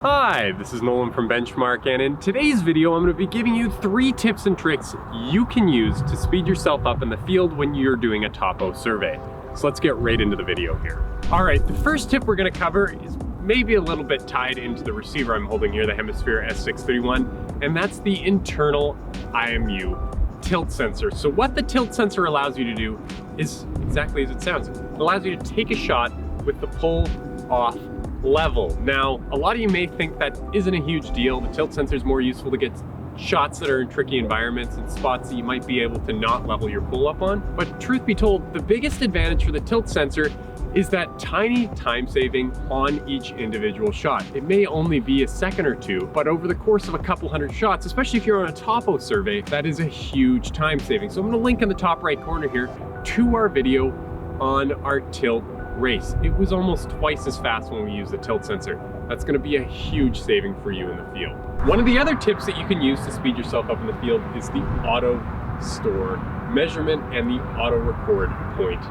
Hi, this is Nolan from Benchmark, and in today's video I'm going to be giving you 3 tips and tricks you can use to speed yourself up in the field when you're doing a topo survey. So let's get right into the video here. Alright, the first tip we're going to cover is maybe a little bit tied into the receiver I'm holding here, the Hemisphere S631, and that's the internal IMU tilt sensor. So what the tilt sensor allows you to do is exactly as it sounds. It allows you to take a shot with the pull off level. Now, a lot of you may think that isn't a huge deal. The tilt sensor is more useful to get shots that are in tricky environments and spots that you might be able to not level your pull up on. But truth be told, the biggest advantage for the tilt sensor is that tiny time saving on each individual shot. It may only be a second or two, but over the course of a couple hundred shots, especially if you're on a topo survey, that is a huge time saving. So I'm going to link in the top right corner here to our video on our tilt race. It was almost twice as fast when we used the tilt sensor. That's going to be a huge saving for you in the field. One of the other tips that you can use to speed yourself up in the field is the auto store measurement and the auto record point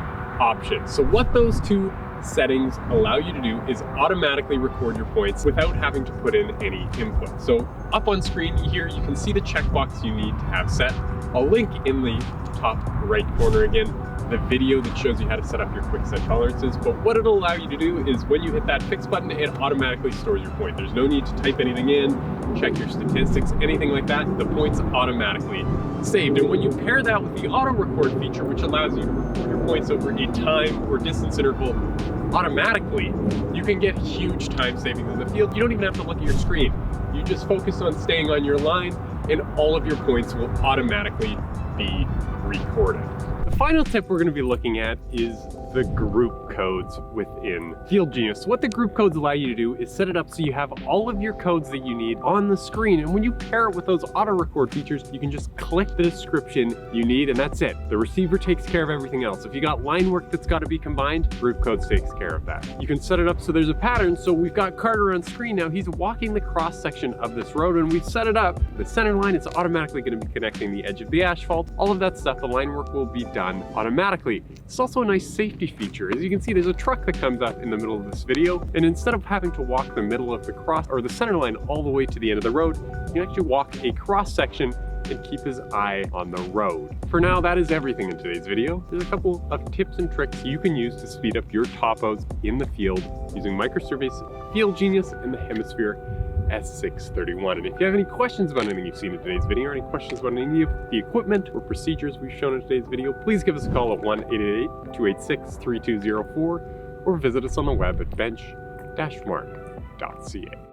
option. So what those two settings allow you to do is automatically record your points without having to put in any input. So up on screen here, you can see the checkbox you need to have set. I'll link in the top right corner again the video that shows you how to set up your quick set tolerances, but what it'll allow you to do is when you hit that fix button, it automatically stores your point. There's no need to type anything in, check your statistics, anything like that. The point's automatically saved. And when you pair that with the auto record feature, which allows you to record your points over a time or distance interval automatically, you can get huge time savings in the field. You don't even have to look at your screen. You just focus on staying on your line and all of your points will automatically be recorded. The final tip we're going to be looking at is the group codes within Field Genius. So what the group codes allow you to do is set it up so you have all of your codes that you need on the screen, and when you pair it with those auto record features, you can just click the description you need and that's it. The receiver takes care of everything else. If you got line work that's got to be combined, group codes takes care of that. You can set it up so there's a pattern. So we've got Carter on screen now. He's walking the cross section of this road and we've set it up. The center line is automatically going to be connecting the edge of the asphalt. All of that stuff, the line work will be done automatically. It's also a nice safety feature. As you can see, there's a truck that comes up in the middle of this video, and instead of having to walk the middle of the cross or the center line all the way to the end of the road, you can actually walk a cross section and keep his eye on the road. For now, that is everything in today's video. There's a couple of tips and tricks you can use to speed up your topos in the field using Microsurvey's Field Genius and the Hemisphere S631. And if you have any questions about anything you've seen in today's video or any questions about any of the equipment or procedures we've shown in today's video, please give us a call at 1-888-286-3204 or visit us on the web at bench-mark.ca.